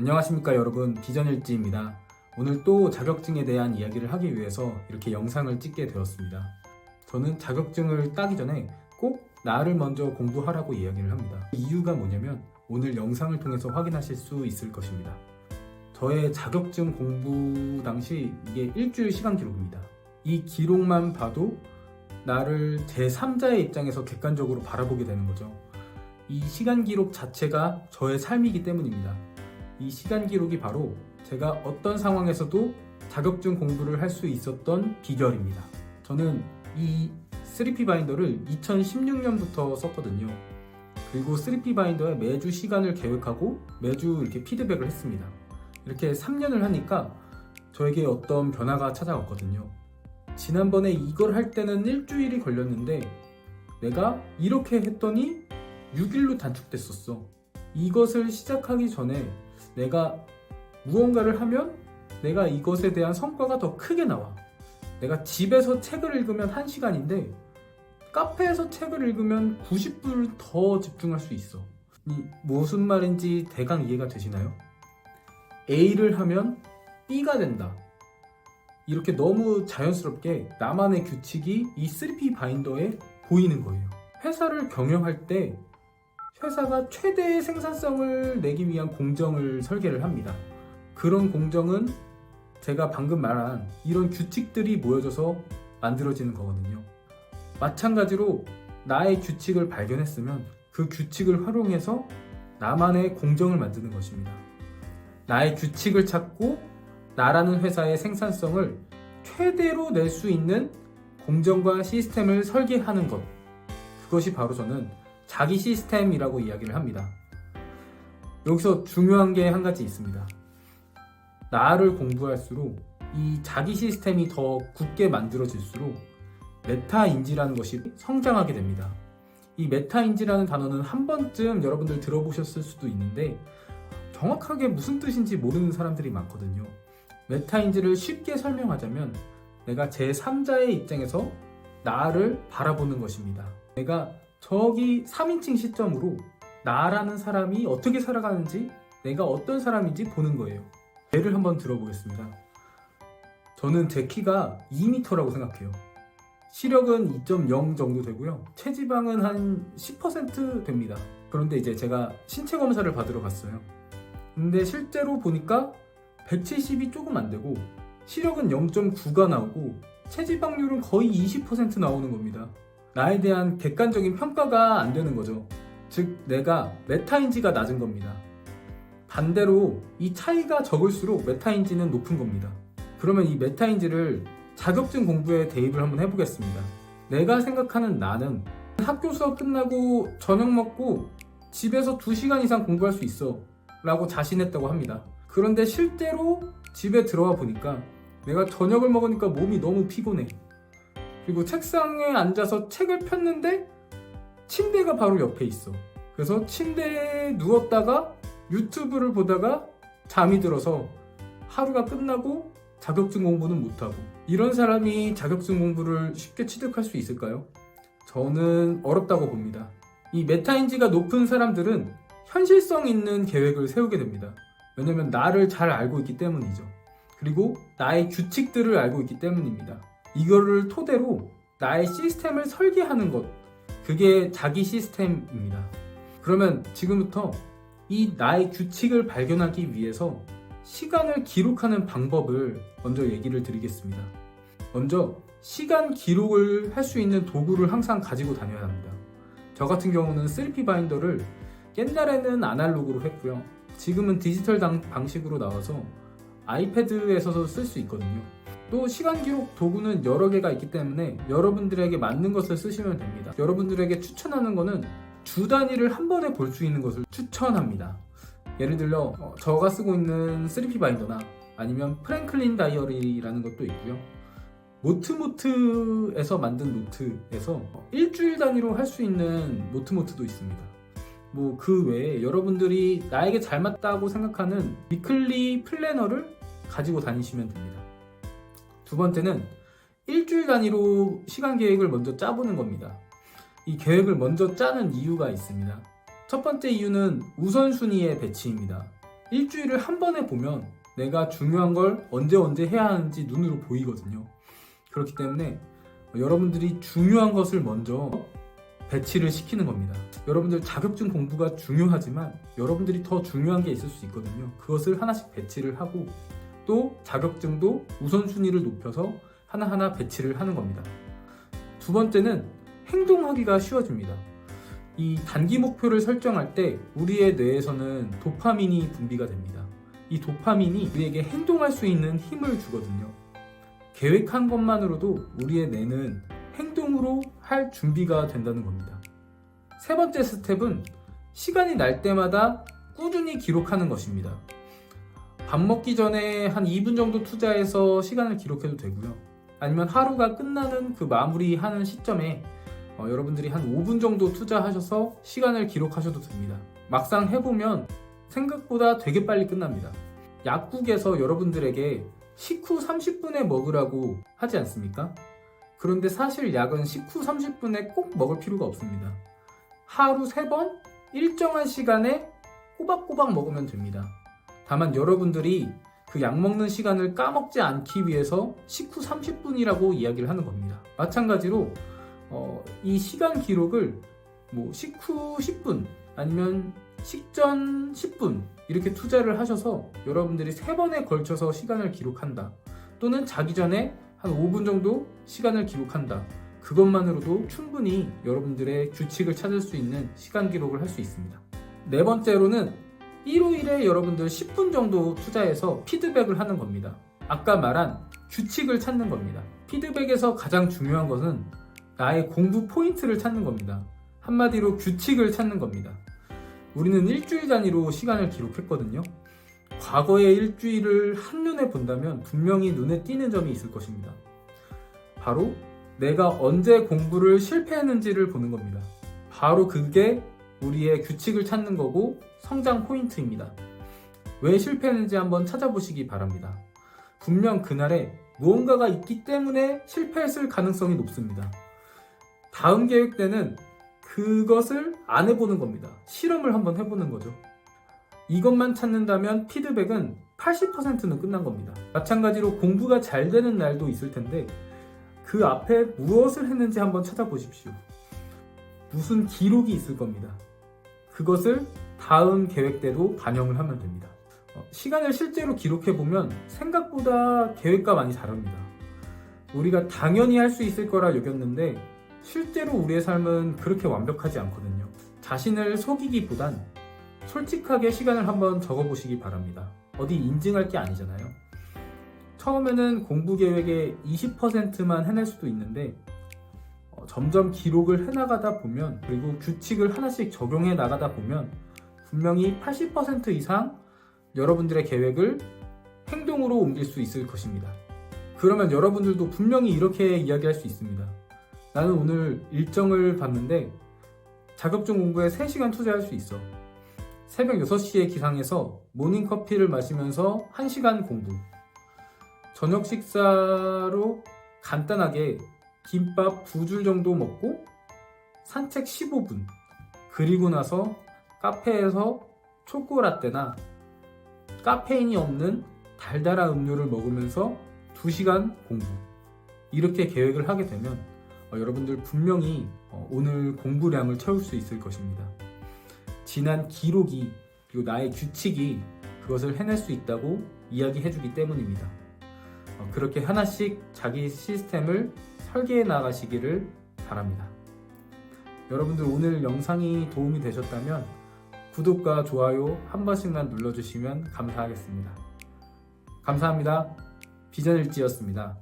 안녕하십니까 여러분, 비전일지입니다. 오늘 또 자격증에 대한 이야기를 하기 위해서 이렇게 영상을 찍게 되었습니다. 저는 자격증을 따기 전에 꼭 나를 먼저 공부하라고 이야기를 합니다. 이유가 뭐냐면 오늘 영상을 통해서 확인하실 수 있을 것입니다. 저의 자격증 공부 당시 이게 일주일 시간 기록입니다. 이 기록만 봐도 나를 제3자의 입장에서 객관적으로 바라보게 되는 거죠. 이 시간 기록 자체가 저의 삶이기 때문입니다. 이 시간 기록이 바로 제가 어떤 상황에서도 자격증 공부를 할 수 있었던 비결입니다. 저는 이 3P 바인더를 2016년부터 썼거든요. 그리고 3P 바인더에 매주 시간을 계획하고 매주 이렇게 피드백을 했습니다. 이렇게 3년을 하니까 저에게 어떤 변화가 찾아왔거든요. 지난번에 이걸 할 때는 일주일이 걸렸는데 내가 이렇게 했더니 6일로 단축됐었어. 이것을 시작하기 전에 내가 무언가를 하면 내가 이것에 대한 성과가 더 크게 나와. 내가 집에서 책을 읽으면 1시간인데 카페에서 책을 읽으면 90분을 더 집중할 수 있어. 무슨 말인지 대강 이해가 되시나요? A를 하면 B가 된다. 이렇게 너무 자연스럽게 나만의 규칙이 이 3P 바인더에 보이는 거예요. 회사를 경영할 때 회사가 최대의 생산성을 내기 위한 공정을 설계를 합니다. 그런 공정은 제가 방금 말한 이런 규칙들이 모여져서 만들어지는 거거든요. 마찬가지로 나의 규칙을 발견했으면 그 규칙을 활용해서 나만의 공정을 만드는 것입니다. 나의 규칙을 찾고 나라는 회사의 생산성을 최대로 낼 수 있는 공정과 시스템을 설계하는 것. 그것이 바로 저는 자기 시스템이라고 이야기를 합니다. 여기서 중요한 게 한 가지 있습니다. 나를 공부할수록 이 자기 시스템이 더 굳게 만들어질수록 메타인지라는 것이 성장하게 됩니다. 이 메타인지라는 단어는 한 번쯤 여러분들 들어보셨을 수도 있는데 정확하게 무슨 뜻인지 모르는 사람들이 많거든요. 메타인지를 쉽게 설명하자면 내가 제3자의 입장에서 나를 바라보는 것입니다. 내가 저기 3인칭 시점으로 나라는 사람이 어떻게 살아가는지 내가 어떤 사람인지 보는 거예요. 예를 한번 들어보겠습니다. 저는 제 키가 2m라고 생각해요. 시력은 2.0 정도 되고요. 체지방은 한 10% 됩니다. 그런데 이제 제가 신체 검사를 받으러 갔어요. 근데 실제로 보니까 170이 조금 안 되고 시력은 0.9가 나오고 체지방률은 거의 20% 나오는 겁니다. 나에 대한 객관적인 평가가 안 되는 거죠. 즉 내가 메타인지가 낮은 겁니다. 반대로 이 차이가 적을수록 메타인지는 높은 겁니다. 그러면 이 메타인지를 자격증 공부에 대입을 한번 해보겠습니다. 내가 생각하는 나는 학교 수업 끝나고 저녁 먹고 집에서 2시간 이상 공부할 수 있어 라고 자신했다고 합니다. 그런데 실제로 집에 들어와 보니까 내가 저녁을 먹으니까 몸이 너무 피곤해. 그리고 책상에 앉아서 책을 폈는데 침대가 바로 옆에 있어. 그래서 침대에 누웠다가 유튜브를 보다가 잠이 들어서 하루가 끝나고 자격증 공부는 못하고. 이런 사람이 자격증 공부를 쉽게 취득할 수 있을까요? 저는 어렵다고 봅니다. 이 메타인지가 높은 사람들은 현실성 있는 계획을 세우게 됩니다. 왜냐면 나를 잘 알고 있기 때문이죠. 그리고 나의 규칙들을 알고 있기 때문입니다. 이거를 토대로 나의 시스템을 설계하는 것, 그게 자기 시스템입니다. 그러면 지금부터 이 나의 규칙을 발견하기 위해서 시간을 기록하는 방법을 먼저 얘기를 드리겠습니다. 먼저 시간 기록을 할 수 있는 도구를 항상 가지고 다녀야 합니다. 저 같은 경우는 3P 바인더를 옛날에는 아날로그로 했고요. 지금은 디지털 방식으로 나와서 아이패드에서도 쓸 수 있거든요. 또 시간 기록 도구는 여러 개가 있기 때문에 여러분들에게 맞는 것을 쓰시면 됩니다. 여러분들에게 추천하는 거는 주 단위를 한 번에 볼 수 있는 것을 추천합니다. 예를 들어 저가 쓰고 있는 3P 바인더나 아니면 프랭클린 다이어리라는 것도 있고요. 노트모트에서 만든 노트에서 일주일 단위로 할 수 있는 노트모트도 있습니다. 그 외에 여러분들이 나에게 잘 맞다고 생각하는 위클리 플래너를 가지고 다니시면 됩니다. 두 번째는 일주일 단위로 시간 계획을 먼저 짜보는 겁니다. 이 계획을 먼저 짜는 이유가 있습니다. 첫 번째 이유는 우선순위의 배치입니다. 일주일을 한 번에 보면 내가 중요한 걸 언제 해야 하는지 눈으로 보이거든요. 그렇기 때문에 여러분들이 중요한 것을 먼저 배치를 시키는 겁니다. 여러분들 자격증 공부가 중요하지만 여러분들이 더 중요한 게 있을 수 있거든요. 그것을 하나씩 배치를 하고 또 자격증도 우선순위를 높여서 하나하나 배치를 하는 겁니다. 두 번째는 행동하기가 쉬워집니다. 이 단기 목표를 설정할 때 우리의 뇌에서는 도파민이 분비가 됩니다. 이 도파민이 우리에게 행동할 수 있는 힘을 주거든요. 계획한 것만으로도 우리의 뇌는 행동으로 할 준비가 된다는 겁니다. 세 번째 스텝은 시간이 날 때마다 꾸준히 기록하는 것입니다. 밥 먹기 전에 한 2분 정도 투자해서 시간을 기록해도 되고요. 아니면 하루가 끝나는 그 마무리하는 시점에 여러분들이 한 5분 정도 투자하셔서 시간을 기록하셔도 됩니다. 막상 해보면 생각보다 되게 빨리 끝납니다. 약국에서 여러분들에게 식후 30분에 먹으라고 하지 않습니까? 그런데 사실 약은 식후 30분에 꼭 먹을 필요가 없습니다. 하루 3번 일정한 시간에 꼬박꼬박 먹으면 됩니다. 다만 여러분들이 그 약 먹는 시간을 까먹지 않기 위해서 식후 30분이라고 이야기를 하는 겁니다. 마찬가지로 이 시간 기록을 식후 10분 아니면 식전 10분 이렇게 투자를 하셔서 여러분들이 3번에 걸쳐서 시간을 기록한다. 또는 자기 전에 한 5분 정도 시간을 기록한다. 그것만으로도 충분히 여러분들의 규칙을 찾을 수 있는 시간 기록을 할 수 있습니다. 네 번째로는 일요일에 여러분들 10분 정도 투자해서 피드백을 하는 겁니다. 아까 말한 규칙을 찾는 겁니다. 피드백에서 가장 중요한 것은 나의 공부 포인트를 찾는 겁니다. 한마디로 규칙을 찾는 겁니다. 우리는 일주일 단위로 시간을 기록했거든요. 과거의 일주일을 한눈에 본다면 분명히 눈에 띄는 점이 있을 것입니다. 바로 내가 언제 공부를 실패했는지를 보는 겁니다. 바로 그게 우리의 규칙을 찾는 거고 성장 포인트입니다. 왜 실패했는지 한번 찾아보시기 바랍니다. 분명 그날에 무언가가 있기 때문에 실패했을 가능성이 높습니다. 다음 계획 때는 그것을 안 해보는 겁니다. 실험을 한번 해보는 거죠. 이것만 찾는다면 피드백은 80%는 끝난 겁니다. 마찬가지로 공부가 잘 되는 날도 있을 텐데 그 앞에 무엇을 했는지 한번 찾아보십시오. 무슨 기록이 있을 겁니다. 그것을 다음 계획대로 반영을 하면 됩니다. 시간을 실제로 기록해보면 생각보다 계획과 많이 다릅니다. 우리가 당연히 할 수 있을 거라 여겼는데 실제로 우리의 삶은 그렇게 완벽하지 않거든요. 자신을 속이기보단 솔직하게 시간을 한번 적어보시기 바랍니다. 어디 인증할 게 아니잖아요. 처음에는 공부 계획의 20%만 해낼 수도 있는데 점점 기록을 해나가다 보면 그리고 규칙을 하나씩 적용해 나가다 보면 분명히 80% 이상 여러분들의 계획을 행동으로 옮길 수 있을 것입니다. 그러면 여러분들도 분명히 이렇게 이야기할 수 있습니다. 나는 오늘 일정을 봤는데 자격증 공부에 3시간 투자할 수 있어. 새벽 6시에 기상해서 모닝커피를 마시면서 1시간 공부. 저녁 식사로 간단하게 김밥 2줄 정도 먹고 산책 15분. 그리고 나서 카페에서 초코라떼나 카페인이 없는 달달한 음료를 먹으면서 2시간 공부. 이렇게 계획을 하게 되면 여러분들 분명히 오늘 공부량을 채울 수 있을 것입니다. 지난 기록이 그리고 나의 규칙이 그것을 해낼 수 있다고 이야기해주기 때문입니다. 그렇게 하나씩 자기 시스템을 설계해 나가시기를 바랍니다. 여러분들 오늘 영상이 도움이 되셨다면 구독과 좋아요 한 번씩만 눌러주시면 감사하겠습니다. 감사합니다. 비전일지였습니다.